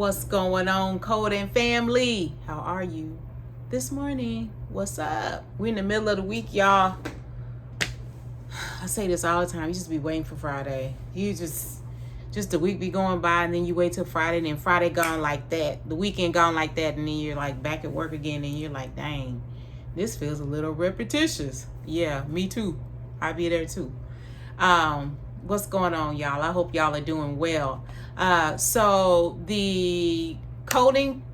What's going on, Coding family? How are you this morning? What's up? We're in the middle of the week, y'all. I say this all the time. You just be waiting for Friday. You just the week be going by, and then you wait till Friday, and then Friday gone like that. The weekend gone like that, and then you're like back at work again, and you're like, dang, this feels a little repetitious. Yeah, me too. I be there too. What's going on, y'all? I hope y'all are doing well. So the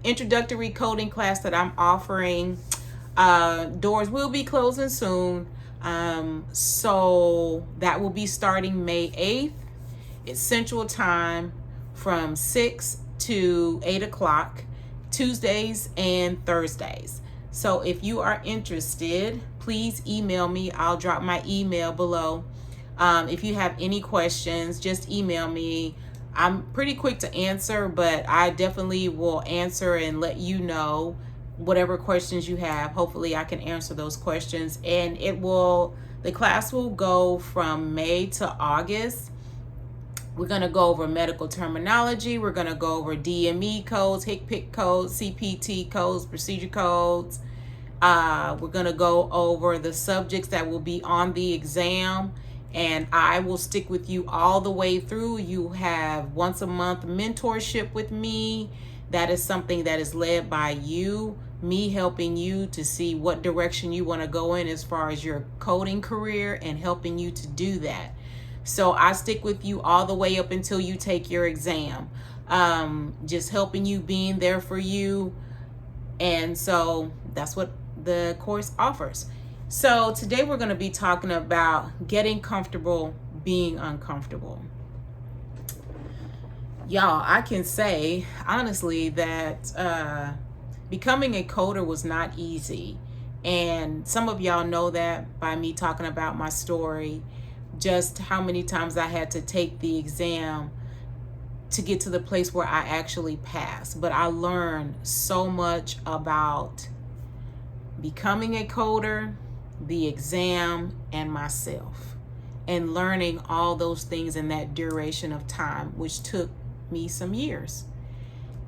introductory coding class that I'm offering, doors will be closing soon. So that will be starting May 8th. It's Central Time from 6 to 8 o'clock, Tuesdays and Thursdays. So if you are interested, please email me. I'll drop my email below. If you have any questions, just email me. I'm pretty quick to answer, but I definitely will answer and let you know whatever questions you have. Hopefully I can answer those questions. And the class will go from May to August. We're going to go over medical terminology. We're going to go over DME codes, HCPCS codes, CPT codes, procedure codes. We're going to go over the subjects that will be on the exam. And I will stick with you all the way through. You have once a month mentorship with me. That is something that is led by you, me helping you to see what direction you want to go in as far as your coding career and helping you to do that. So I stick with you all the way up until you take your exam. Just helping you, being there for you. And so that's what the course offers. So today we're going to be talking about getting comfortable being uncomfortable. Y'all, I can say honestly that becoming a coder was not easy. And some of y'all know that by me talking about my story, just how many times I had to take the exam to get to the place where I actually passed. But I learned so much about becoming a coder, the exam, and myself, and learning all those things in that duration of time, which took me some years.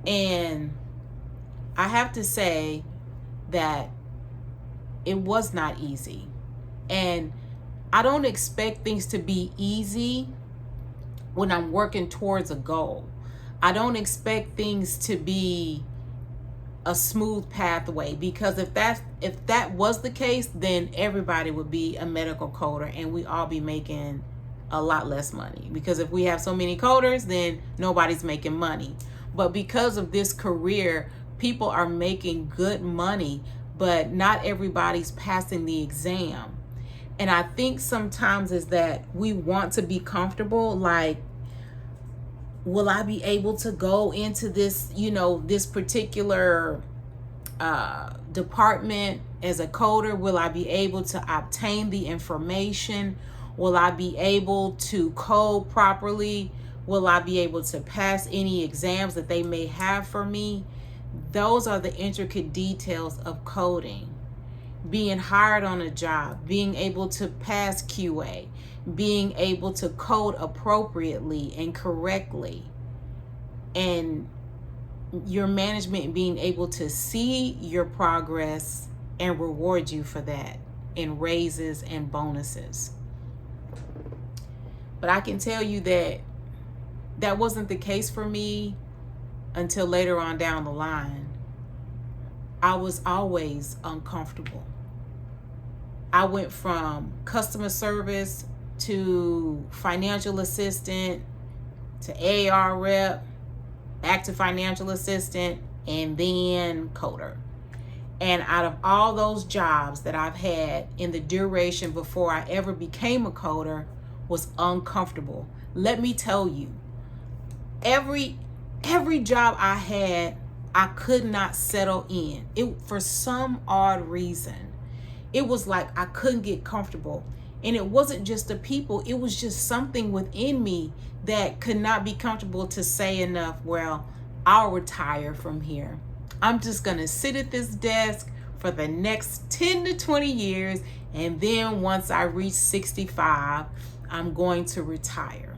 And I have to say that it was not easy. And I don't expect things to be easy when I'm working towards a goal. I don't expect things to be a smooth pathway, because if that was the case, then everybody would be a medical coder and we all be making a lot less money, because if we have so many coders, then nobody's making money. But because of this career, people are making good money, but not everybody's passing the exam. And I think sometimes is that we want to be comfortable, like, will I be able to go into this, this particular department as a coder? Will I be able to obtain the information? Will I be able to code properly? Will I be able to pass any exams that they may have for me? Those are the intricate details of coding. Being hired on a job, being able to pass QA, being able to code appropriately and correctly, and your management being able to see your progress and reward you for that in raises and bonuses. But I can tell you that wasn't the case for me until later on down the line. I was always uncomfortable. I went from customer service to financial assistant to AR rep, back to financial assistant, and then coder. And out of all those jobs that I've had in the duration before I ever became a coder was uncomfortable. Let me tell you, every job I had, I could not settle in. For some odd reason, it was like I couldn't get comfortable. And it wasn't just the people, it was just something within me that could not be comfortable to say enough, well, I'll retire from here. I'm just gonna sit at this desk for the next 10 to 20 years, and then once I reach 65, I'm going to retire.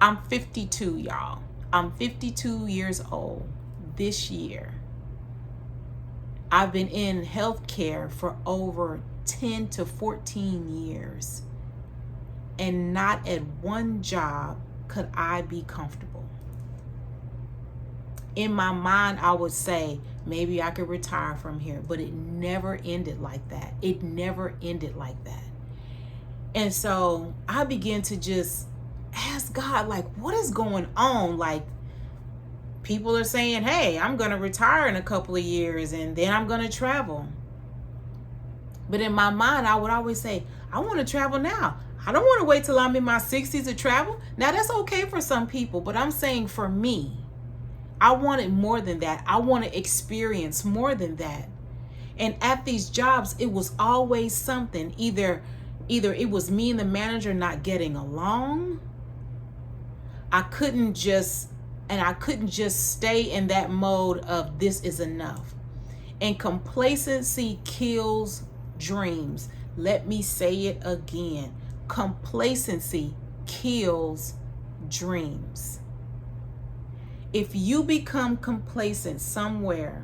I'm 52, y'all. I'm 52 years old this year. I've been in healthcare for over 10 to 14 years. And not at one job could I be comfortable. In my mind, I would say, maybe I could retire from here, but it never ended like that. It never ended like that. And so I began to just ask God, like, what is going on? Like, people are saying, hey, I'm going to retire in a couple of years and then I'm going to travel. But in my mind, I would always say, I want to travel now. I don't want to wait till I'm in my 60s to travel. Now, that's okay for some people, but I'm saying for me, I wanted more than that. I want to experience more than that. And at these jobs, it was always something. Either it was me and the manager not getting along. I couldn't just stay in that mode of this is enough. And complacency kills dreams. Let me say it again. Complacency kills dreams. If you become complacent somewhere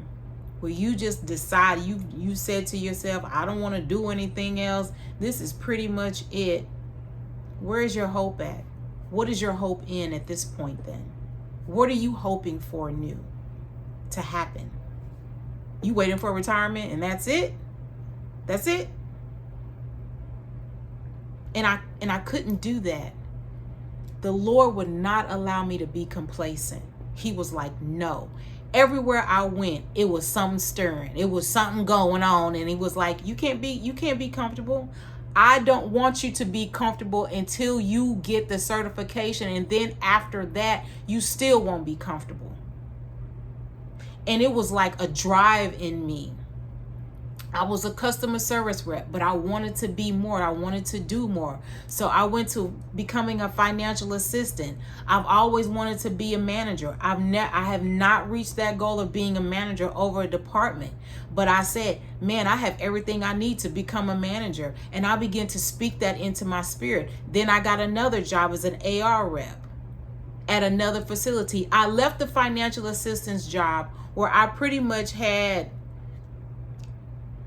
where you just decide, you said to yourself, I don't want to do anything else, this is pretty much it, where is your hope at? What is your hope in at this point then? What are you hoping for new to happen? You waiting for retirement and that's it? That's it? And I couldn't do that. The Lord would not allow me to be complacent. He was like, no. Everywhere I went, it was something stirring. It was something going on. And he was like, you can't be comfortable. I don't want you to be comfortable until you get the certification. And then after that, you still won't be comfortable. And it was like a drive in me. I was a customer service rep, but I wanted to be more. I wanted to do more. So I went to becoming a financial assistant. I've always wanted to be a manager. I have not reached that goal of being a manager over a department. But I said, man, I have everything I need to become a manager. And I began to speak that into my spirit. Then I got another job as an AR rep at another facility. I left the financial assistance job where I pretty much had,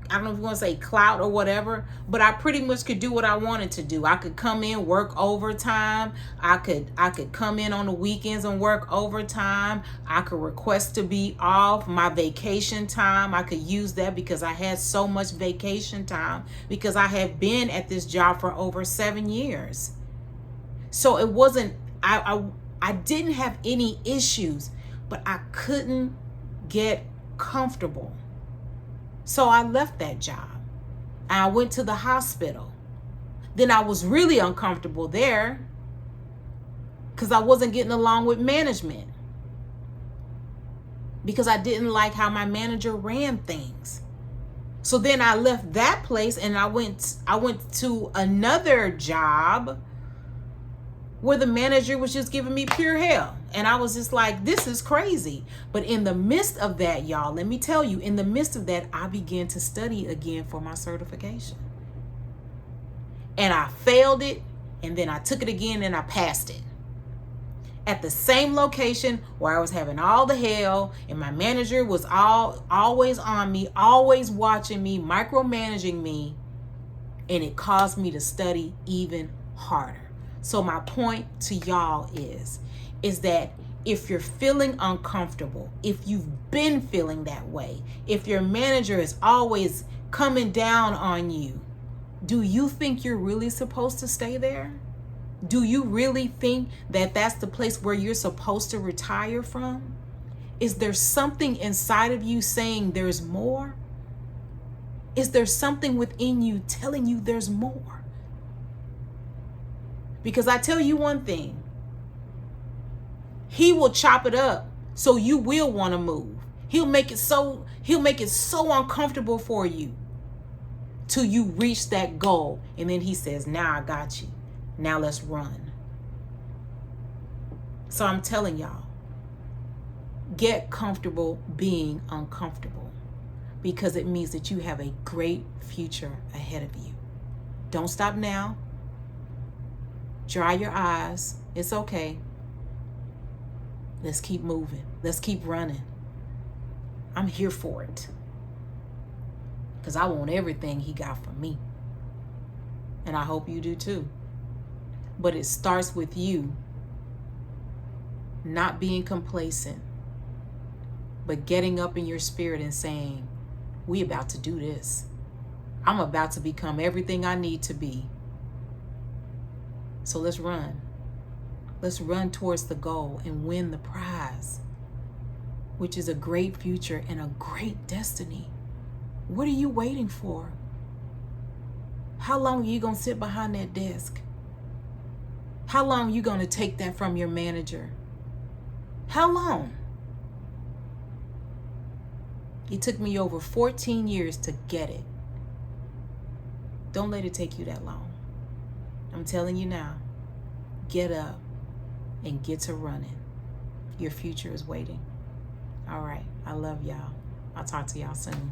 I don't know if you want to say clout or whatever, but I pretty much could do what I wanted to do. I could come in, work overtime. I could come in on the weekends and work overtime. I could request to be off. My vacation time, I could use that because I had so much vacation time because I had been at this job for over 7 years. So it wasn't, I didn't have any issues, but I couldn't get comfortable. So I left that job. I went to the hospital. Then I was really uncomfortable there because I wasn't getting along with management, because I didn't like how my manager ran things. So then I left that place and I went to another job where the manager was just giving me pure hell. And I was just like, this is crazy. But in the midst of that, y'all, let me tell you, in the midst of that, I began to study again for my certification. And I failed it, and then I took it again and I passed it. At the same location where I was having all the hell, and my manager was always on me, always watching me, micromanaging me, and it caused me to study even harder. So my point to y'all is that if you're feeling uncomfortable, if you've been feeling that way, if your manager is always coming down on you, do you think you're really supposed to stay there? Do you really think that that's the place where you're supposed to retire from? Is there something inside of you saying there's more? Is there something within you telling you there's more? Because I tell you one thing, he will chop it up so you will want to move. He'll make it so uncomfortable for you till you reach that goal. And then he says, now I got you. Now let's run. So I'm telling y'all, get comfortable being uncomfortable, because it means that you have a great future ahead of you. Don't stop now. Dry your eyes. It's okay. Let's keep moving. Let's keep running. I'm here for it. Because I want everything he got for me. And I hope you do too. But it starts with you not being complacent, but getting up in your spirit and saying, we about to do this. I'm about to become everything I need to be. So let's run. Let's run towards the goal and win the prize, which is a great future and a great destiny. What are you waiting for? How long are you going to sit behind that desk? How long are you going to take that from your manager? How long? It took me over 14 years to get it. Don't let it take you that long. I'm telling you now, get up and get to running. Your future is waiting. All right. I love y'all. I'll talk to y'all soon.